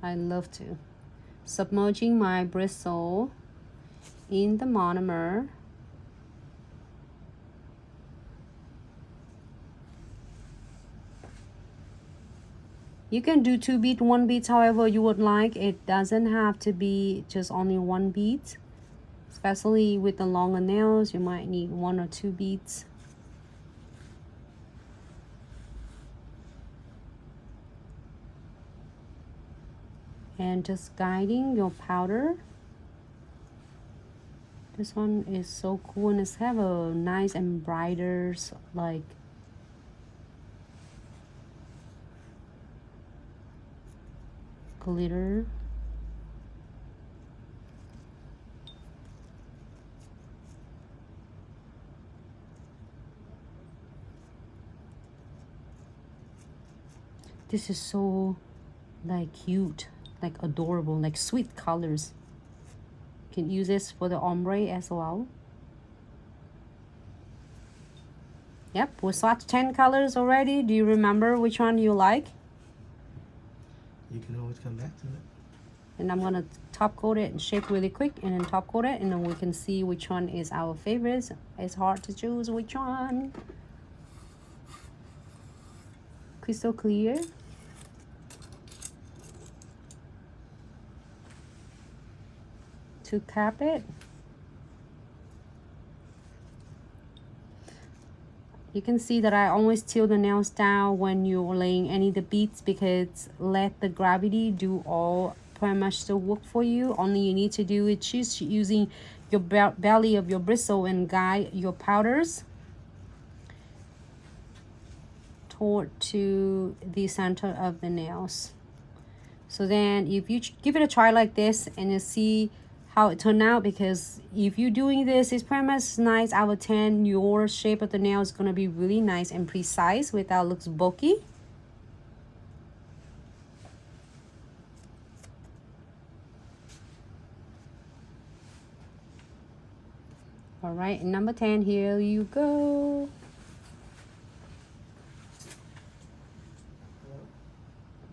I love to. Submerging my bristle in the monomer. You can do 2 beads, 1 bead, however you would like. It doesn't have to be just only 1 bead. Especially with the longer nails, you might need 1 or 2 beads. And just guiding your powder. This one is so cool, and it's have a nice and brighter like glitter. This is so like cute, like adorable, like sweet colors. You can use this for the ombre as well. Yep, we swatched 10 colors already. Do you remember which one you like? You can always come back to it. And I'm gonna top coat it and shake really quick and then top coat it, and then we can see which one is our favorites. It's hard to choose which one. Crystal clear. To cap it. You can see that I always tilt the nails down when you're laying any of the beads, because let the gravity do all pretty much the work for you. Only you need to do is just using your belly of your bristle and guide your powders toward to the center of the nails. So then if you give it a try like this and you see how it turned out, because if you're doing this, it's pretty much nice out of 10. Your shape of the nail is going to be really nice and precise without looks bulky. All right, number 10, here you go.